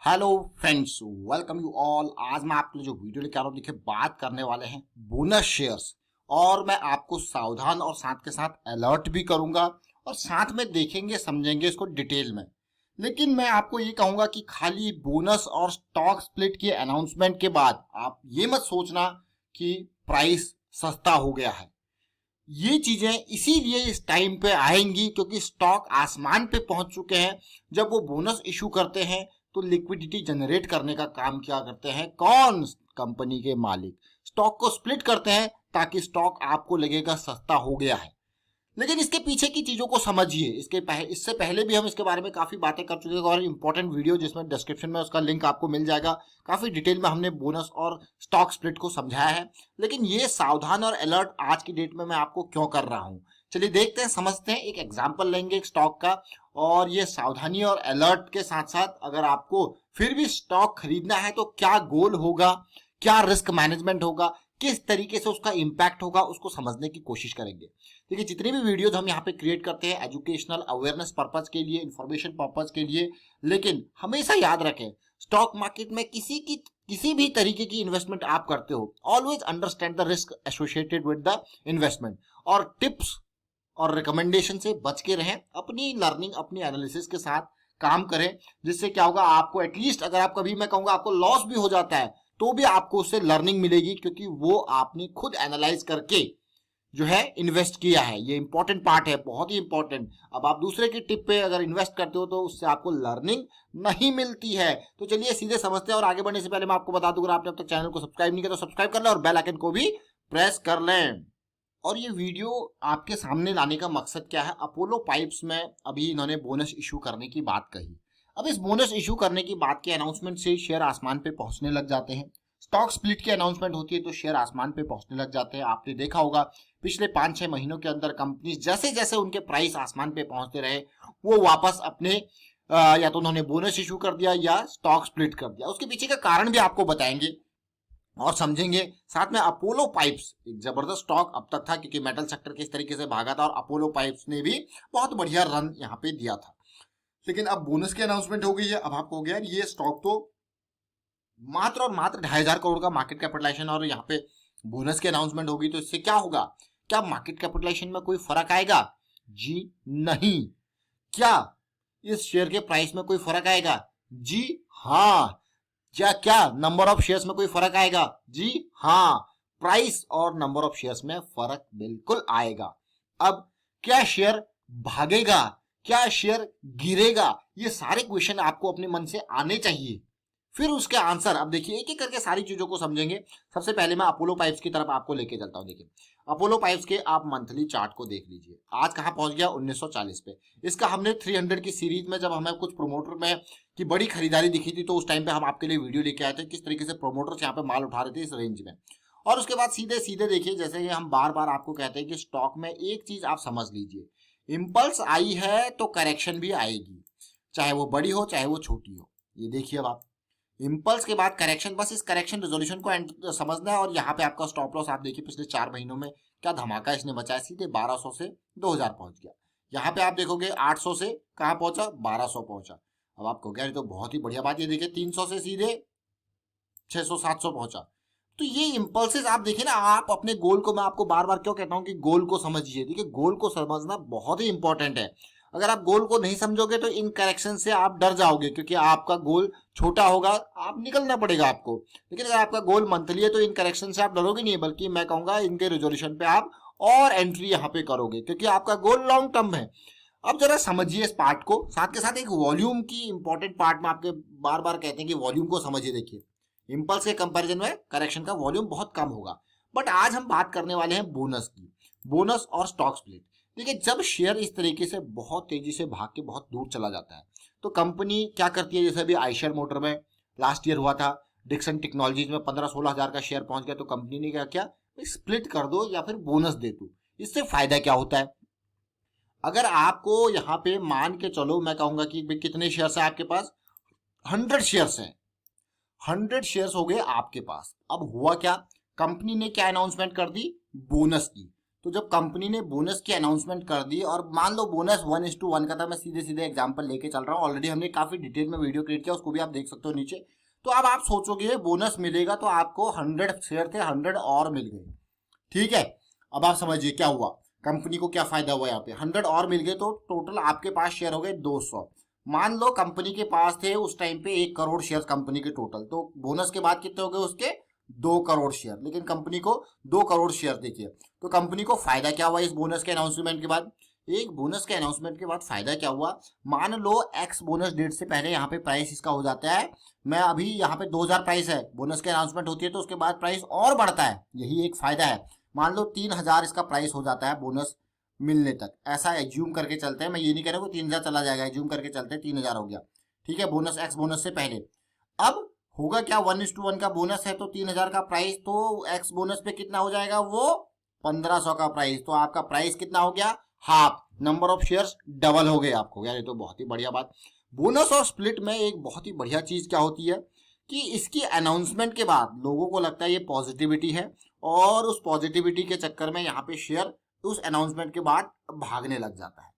Hello friends, welcome you all. आज मैं आपके लिए जो वीडियो लेकर आ रहा हूँ, देखिए बात करने वाले हैं बोनस शेयर्स। और मैं आपको सावधान और साथ के साथ अलर्ट भी करूंगा और साथ में देखेंगे समझेंगे इसको डिटेल में। लेकिन मैं आपको ये कहूंगा कि खाली बोनस और स्टॉक स्प्लिट के अनाउंसमेंट के बाद आप ये मत सोचना कि प्राइस सस्ता हो गया है। ये चीजें इसीलिए इस टाइम पे आएंगी क्योंकि स्टॉक आसमान पे पहुंच चुके हैं। जब वो बोनस इशू करते हैं तो लिक्विडिटी जनरेट करने का काम क्या करते हैं? कौन? कंपनी के मालिक स्टॉक को स्प्लिट करते हैं ताकि स्टॉक आपको लगेगा सस्ता हो गया है। लेकिन इसके पीछे की चीजों को समझिए। इससे पहले भी हम इसके बारे में काफी बातें कर चुके हैं और इंपॉर्टेंट वीडियो जिसमें डिस्क्रिप्शन में उसका लिंक आपको मिल जाएगा। काफी डिटेल में हमने बोनस और स्टॉक स्प्लिट को समझाया है। लेकिन ये सावधान और अलर्ट आज की डेट में मैं आपको क्यों कर रहा हूं, चलिए देखते हैं, समझते हैं। एक एग्जाम्पल लेंगे एक स्टॉक का। और ये सावधानी और अलर्ट के साथ साथ अगर आपको फिर भी स्टॉक खरीदना है तो क्या गोल होगा, क्या रिस्क मैनेजमेंट होगा, किस तरीके से उसका इंपैक्ट होगा, उसको समझने की कोशिश करेंगे। देखिए जितने भी वीडियोज हम यहाँ पे क्रिएट करते हैं एजुकेशनल अवेयरनेस पर्पज के लिए, इंफॉर्मेशन पर्पज के लिए। लेकिन हमेशा याद रखें, स्टॉक मार्केट में किसी भी तरीके की इन्वेस्टमेंट आप करते हो, always understand the risk associated with the investment. और टिप्स और रिकमेंडेशन से बच के रहें। अपनी लर्निंग, अपनी एनालिसिस के साथ काम करें, जिससे क्या होगा, आपको एटलीस्ट अगर आप कभी, मैं कहूंगा आपको लॉस भी हो जाता है तो भी आपको उससे लर्निंग मिलेगी, क्योंकि वो आपने खुद एनालाइज करके जो है इन्वेस्ट किया है। ये इंपॉर्टेंट पार्ट है, बहुत ही इंपॉर्टेंट। अब आप दूसरे की टिप पे अगर इन्वेस्ट करते हो तो उससे आपको लर्निंग नहीं मिलती है। तो चलिए सीधे समझते हैं। और आगे बढ़ने से पहले मैं आपको बता दूं, अगर आपने अब तक चैनल को सब्सक्राइब नहीं किया तो सब्सक्राइब कर लें और बेल आइकन को भी प्रेस कर लें। और ये वीडियो आपके सामने लाने का मकसद क्या है? अपोलो पाइप्स में अभी इन्होंने बोनस इशू करने की बात कही। अब इस बोनस इशू करने की बात के अनाउंसमेंट से शेयर आसमान पे पहुंचने लग जाते हैं। स्टॉक स्प्लिट की अनाउंसमेंट होती है तो शेयर आसमान पे पहुंचने लग जाते हैं। आपने देखा होगा पिछले 5-6 महीनों के अंदर कंपनी जैसे जैसे उनके प्राइस आसमान पे पहुंचते रहे, वो वापस अपने या तो उन्होंने बोनस इशू कर दिया या स्टॉक स्प्लिट कर दिया। उसके पीछे का कारण भी आपको बताएंगे और समझेंगे। साथ में अपोलो पाइप्स एक जबरदस्त स्टॉक अब तक था, क्योंकि मेटल सेक्टर किस तरीके से भागा था और अपोलो पाइप्स ने भी बहुत बढ़िया रन यहाँ पे दिया था। लेकिन अब बोनस की अनाउंसमेंट हो गई है। अब आपको हो गया ये स्टॉक तो मात्र और मात्र 2,500 करोड़ का मार्केट कैपिटलाइजेशन, और यहाँ पे बोनस की अनाउंसमेंट होगी तो इससे क्या होगा? क्या मार्केट कैपिटलाइजेशन में कोई फर्क आएगा? जी नहीं। क्या इस शेयर के प्राइस में कोई फर्क आएगा? जी हाँ। क्या नंबर ऑफ शेयर्स में कोई फर्क आएगा? जी हाँ। प्राइस और नंबर ऑफ शेयर्स में फर्क बिल्कुल आएगा। अब क्या शेयर भागेगा, क्या शेयर गिरेगा, ये सारे क्वेश्चन आपको अपने मन से आने चाहिए। फिर उसके आंसर अब देखिए, एक एक करके सारी चीजों को समझेंगे। सबसे पहले मैं अपोलो पाइप्स की तरफ आपको लेके चलता हूं। देखिए अपोलो पाइप्स के आप मंथली चार्ट को देख लीजिए। आज कहां पहुंच गया? 1940 पे। इसका हमने 300 की सीरीज में, जब हमें कुछ प्रोमोटर में की बड़ी खरीदारी दिखी थी तो उस टाइम पे हम आपके लिए वीडियो लेके आए थे किस तरीके से प्रोमोटर्स यहाँ पे माल उठा रहे थे इस रेंज में। और उसके बाद सीधे सीधे देखिए, जैसे कि हम बार बार आपको कहते हैं कि स्टॉक में एक चीज आप समझ लीजिए, इंपल्स आई है तो करेक्शन भी आएगी, चाहे वो बड़ी हो चाहे वो छोटी हो। ये देखिए अब आप, इंपल्स के बाद करेक्शन, बस इस करेक्शन रेजोल्यूशन को समझना है। और यहाँ पे आपका स्टॉप लॉस आप देखिए, पिछले 4 महीनों में क्या धमाका इसने बचाया। सीधे 1200 से 2000 पहुंच गया। यहाँ पे आप देखोगे 800 से कहाँ पहुंचा? 1200 पहुंचा। अब आपको क्या, तो बहुत ही बढ़िया बात। ये देखिए 300 से सीधे 600-700 पहुंचा। तो ये इंपल्सेस आप देखिए ना, आप अपने गोल को, मैं आपको बार बार क्यों कहता हूं कि गोल को समझिए। देखिए गोल को समझना बहुत ही इंपॉर्टेंट है। अगर आप गोल को नहीं समझोगे तो इन करेक्शन से आप डर जाओगे, क्योंकि आपका गोल छोटा होगा, आप निकलना पड़ेगा आपको। लेकिन अगर आपका गोल मंथली है तो इन करेक्शन से आप डरोगे नहीं, बल्कि मैं कहूंगा इनके रेजोल्यूशन पे आप और एंट्री यहाँ पे करोगे, क्योंकि आपका गोल लॉन्ग टर्म है। अब जरा समझिए इस पार्ट को। साथ के साथ एक वॉल्यूम की इंपॉर्टेंट पार्ट में आपके बार बार कहते हैं कि वॉल्यूम को समझिए। देखिए इंपल्स के कंपैरिजन में करेक्शन का वॉल्यूम बहुत कम होगा। बट आज हम बात करने वाले हैं बोनस की, बोनस और स्टॉक स्प्लिट। देखिए जब शेयर इस तरीके से बहुत तेजी से भाग के बहुत दूर चला जाता है तो कंपनी क्या करती है? जैसे अभी आयशर मोटर में लास्ट ईयर हुआ था, डिक्सन टेक्नोलॉजीज में 15-16 हजार का शेयर पहुंच गया तो कंपनी ने क्या किया? स्प्लिट कर दो या फिर बोनस दे दो। इससे फायदा क्या होता है? अगर आपको यहाँ पे मान के चलो, मैं कहूंगा कि कितने शेयर्स है आपके पास? 100 शेयर्स हैं। 100 शेयर्स हो गए आपके पास। अब हुआ क्या? कंपनी ने क्या अनाउंसमेंट कर दी? बोनस की। तो जब कंपनी ने बोनस की अनाउंसमेंट कर दी और मान लो बोनस 1:1 का था, मैं सीधे सीधे एग्जांपल लेके चल रहा हूँ, ऑलरेडी हमने काफी डिटेल में वीडियो क्रिएट किया, उसको भी आप देख सकते हो नीचे। तो अब आप सोचोगे बोनस मिलेगा तो आपको 100 शेयर थे, 100 और मिल गए, ठीक है। अब आप समझिए क्या हुआ, कंपनी को क्या फायदा हुआ, यहाँ पे 100 और मिल गए तो टोटल आपके पास शेयर हो गए 200। मान लो कंपनी के पास थे उस टाइम पे 1 करोड़ शेयर कंपनी के टोटल, तो बोनस के बाद कितने हो गए उसके 2 करोड़ शेयर, लेकिन कंपनी को 2 करोड़ शेयर देखिए। तो कंपनी को फायदा क्या हुआ इस बोनस के अनाउंसमेंट के बाद, एक बोनस के अनाउंसमेंट के बाद फायदा क्या हुआ, मान लो एक्स बोनस डेट से पहले यहाँ पे प्राइस इसका हो जाता है, मैं अभी यहाँ पे 2000 प्राइस है, बोनस की अनाउंसमेंट होती है तो उसके बाद प्राइस और बढ़ता है, यही एक फायदा है। मान लो 3000 इसका प्राइस हो जाता है बोनस मिलने तक, ऐसा एज्यूम करके चलते हैं, मैं ये नहीं कह रहा हूँ 3000 चला जाएगा, एज्यूम करके चलते हैं 3000 हो गया, ठीक है, बोनस एक्स बोनस से पहले। अब होगा क्या, 1:1 का बोनस है तो 3000 का प्राइस, तो एक्स बोनस पे कितना हो जाएगा वो 1500 का प्राइस, तो आपका प्राइस कितना हो गया half, number of shares double हो गए आपको, यार ये तो बहुत ही बढ़िया बात। बोनस और स्प्लिट में एक बहुत ही बढ़िया चीज क्या होती है कि इसकी अनाउंसमेंट के बाद लोगों को लगता है ये पॉजिटिविटी है, और उस पॉजिटिविटी के चक्कर में यहाँ पे शेयर उस अनाउंसमेंट के बाद भागने लग जाता है।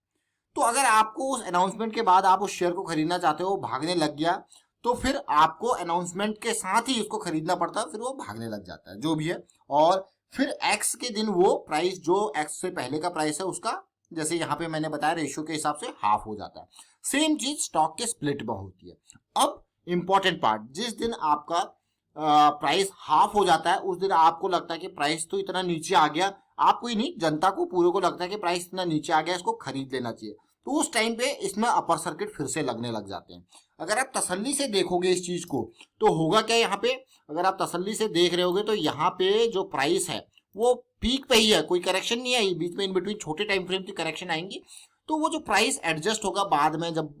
तो अगर आपको उस अनाउंसमेंट के बाद आप उस शेयर को खरीदना चाहते हो, भागने लग गया, तो फिर आपको अनाउंसमेंट के साथ ही उसको खरीदना पड़ता है, फिर वो भागने लग जाता है जो भी है, और फिर एक्स के दिन वो प्राइस जो एक्स से पहले का प्राइस है उसका, जैसे यहाँ पे मैंने बताया रेशियो के हिसाब से हाफ हो जाता है। सेम चीज स्टॉक के स्प्लिट में होती है। अब इंपॉर्टेंट पार्ट, जिस दिन आपका प्राइस हाफ हो जाता है उस दिन आपको लगता है कि प्राइस तो इतना नीचे आ गया, आपको ही नहीं जनता को पूरे को लगता है कि प्राइस इतना नीचे आ गया, इसको खरीद लेना चाहिए, तो उस टाइम पे इसमें अपर सर्किट फिर से लगने लग जाते हैं। अगर आप तसल्ली से देखोगे इस चीज को तो होगा क्या, यहाँ पे अगर आप तसल्ली से देख रहे होगे तो यहाँ पे जो प्राइस है वो पीक पे ही है, कोई करेक्शन नहीं आई, बीच में इन बिटवीन छोटे टाइम फ्रेम की करेक्शन आएंगी, तो वो जो प्राइस एडजस्ट होगा बाद में जब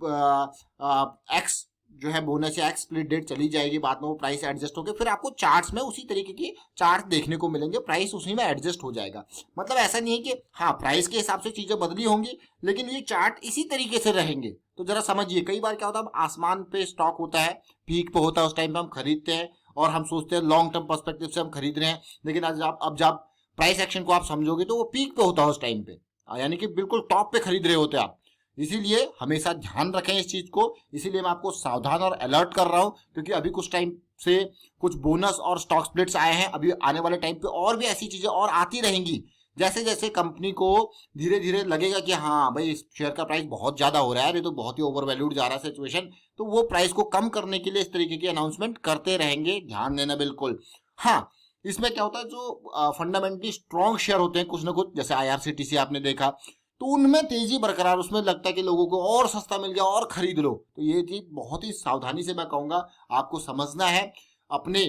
एक्स जो है बोनस या एक्स स्प्लिट डेट चली जाएगी, बाद में वो प्राइस एडजस्ट होकर फिर आपको चार्ट्स में उसी तरीके की चार्ट देखने को मिलेंगे, प्राइस उसी में एडजस्ट हो जाएगा। मतलब ऐसा नहीं है कि हाँ प्राइस के हिसाब से चीजें बदली होंगी लेकिन ये चार्ट इसी तरीके से रहेंगे। तो जरा समझिए, कई बार क्या होता है आसमान पे स्टॉक होता है, पीक पे होता है, उस टाइम पे हम खरीदते हैं और हम सोचते हैं लॉन्ग टर्म पर्सपेक्टिव से हम खरीद रहे हैं, लेकिन अब जब प्राइस एक्शन को आप समझोगे तो वो पीक पे होता है उस टाइम पे, यानी कि बिल्कुल टॉप पे खरीद रहे होते हैं आप। इसीलिए हमेशा ध्यान रखें इस चीज को, इसीलिए मैं आपको सावधान और अलर्ट कर रहा हूं, क्योंकि अभी कुछ टाइम से कुछ बोनस और स्टॉक स्प्लिट्स आए हैं, अभी आने वाले टाइम पे और भी ऐसी चीजें और आती रहेंगी। जैसे जैसे कंपनी को धीरे धीरे लगेगा कि हाँ भाई इस शेयर का प्राइस बहुत ज्यादा हो रहा है, ये तो बहुत ही ओवर वैल्यूड जा रहा है सिचुएशन, तो वो प्राइस को कम करने के लिए इस तरीके की अनाउंसमेंट करते रहेंगे, ध्यान देना बिल्कुल। हाँ, इसमें क्या होता है जो फंडामेंटली स्ट्रॉन्ग शेयर होते हैं कुछ ना कुछ, जैसे IRCTC आपने देखा, तो उनमें तेजी बरकरार, उसमें लगता है कि लोगों को और सस्ता मिल गया और खरीद लो, तो ये चीज बहुत ही सावधानी से मैं कहूंगा आपको समझना है, अपने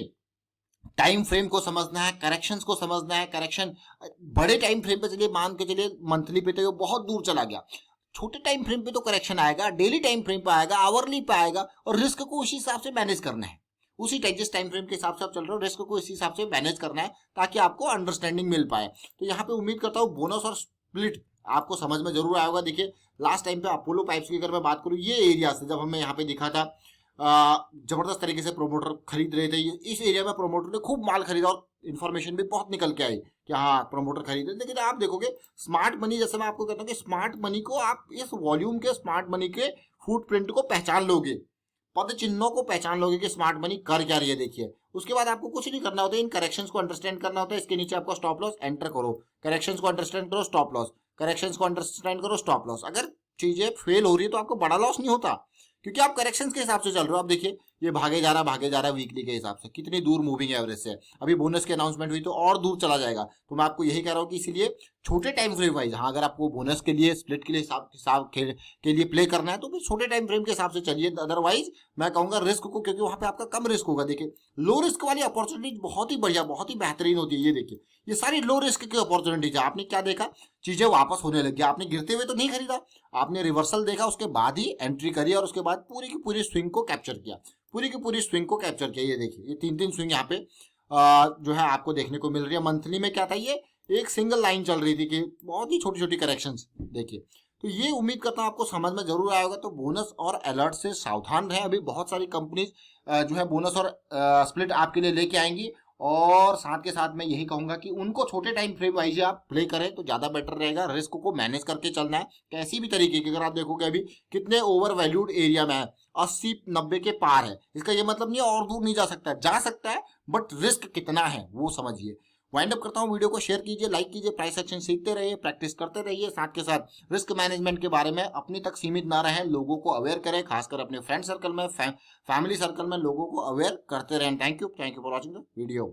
टाइम फ्रेम को समझना है, करेक्शंस को समझना है। करेक्शन बड़े टाइम फ्रेम पे चलिए, मान के चलिए मंथली पे तो बहुत दूर चला गया, छोटे टाइम फ्रेम पे तो करेक्शन आएगा, डेली टाइम फ्रेम पे आएगा, आवरली पे आएगा, और रिस्क को उसी हिसाब से मैनेज करना है, उसी जिस टाइम फ्रेम के हिसाब से आप चल रहे हो रिस्क को इसी हिसाब से मैनेज करना है ताकि आपको अंडरस्टैंडिंग मिल पाए। तो यहाँ पे उम्मीद करता हूँ बोनस और स्प्लिट आपको समझ में जरूर आया होगा। देखिए लास्ट टाइम पे अपोलो पाइप्स की अगर मैं बात करूँ, ये एरिया से जब हमें यहाँ पे दिखा था जबरदस्त तरीके से प्रोमोटर खरीद रहे थे, इस एरिया में प्रोमोटर ने खूब माल खरीदा और इन्फॉर्मेशन भी बहुत निकल के आई कि हाँ प्रोमोटर खरीदे। लेकिन आप देखोगे स्मार्ट मनी, जैसे मैं आपको कहता हूँ कि स्मार्ट मनी को आप इस वॉल्यूम के स्मार्ट मनी के फुटप्रिंट को पहचान लोगे, पद चिन्हों को पहचान लोगे कि स्मार्ट मनी कर क्या रही है। देखिए उसके बाद आपको कुछ नहीं करना होता, इन करेक्शंस को अंडरस्टैंड करना होता है। इसके नीचे आपको स्टॉप लॉस एंटर करो, करेक्शंस को अंडरस्टैंड करो, स्टॉप लॉस, करेक्शंस को अंडरस्टैंड करो, स्टॉप लॉस। अगर चीजें फेल हो रही है तो आपको बड़ा लॉस नहीं होता, क्योंकि आप करेक्शंस के हिसाब से चल रहे हो। आप देखिए ये भागे जा रहा है वीकली के हिसाब से, कितनी दूर मूविंग एवरेज से। अभी बोनस की अनाउंसमेंट हुई तो और दूर चला जाएगा। तो मैं आपको यही कह रहा हूँ कि इसीलिए छोटे टाइम फ्रेम वाइज, हाँ अगर आपको बोनस के लिए स्प्लिट के लिए हिसाब के लिए प्ले करना है तो फिर छोटे टाइम फ्रेम के हिसाब से चलिए। अदरवाइज मैं कहूंगा रिस्क को, क्योंकि वहां पे आपका कम रिस्क होगा। देखिए लो रिस्क वाली अपॉर्चुनिटी बहुत ही बढ़िया, बहुत ही बेहतरीन होती है। ये देखिए ये सारी लो रिस्क की अपॉर्चुनिटीज है। आपने क्या देखा, चीजें वापस होने लगी, आपने गिरते हुए तो नहीं खरीदा, आपने रिवर्सल देखा, उसके बाद ही एंट्री करी और उसके बाद पूरी की पूरी स्विंग को कैप्चर किया, पूरी की पूरी स्विंग को कैप्चर किया। ये देखिए ये तीन स्विंग यहाँ पे जो है आपको देखने को मिल रही है। मंथली में क्या था, ये एक सिंगल लाइन चल रही थी कि बहुत ही छोटी छोटी करेक्शंस। देखिए तो ये उम्मीद करता हूँ आपको समझ में जरूर आया होगा। तो बोनस और अलर्ट से सावधान रहें। अभी बहुत सारी कंपनीज जो है बोनस और स्प्लिट आपके लिए लेके आएंगी और साथ के साथ मैं यही कहूंगा कि उनको छोटे टाइम फ्रेम वाइज आप प्ले करें तो ज्यादा बेटर रहेगा। रिस्क को मैनेज करके चलना है कैसी भी तरीके की। अगर आप देखोगे अभी कितने ओवर वैल्यूड एरिया में है, 80-90 के पार है, इसका ये मतलब नहीं और दूर नहीं जा सकता है, बट रिस्क कितना है वो समझिए। वाइंड अप करता हूँ, वीडियो को शेयर कीजिए, लाइक कीजिए, प्राइस एक्शन सीखते रहिए, प्रैक्टिस करते रहिए, साथ के साथ रिस्क मैनेजमेंट के बारे में अपनी तक सीमित ना रहें, लोगों को अवेयर करें, खासकर अपने फ्रेंड सर्कल में, फैमिली सर्कल में लोगों को अवेयर करते रहें। Thank you for watching the video.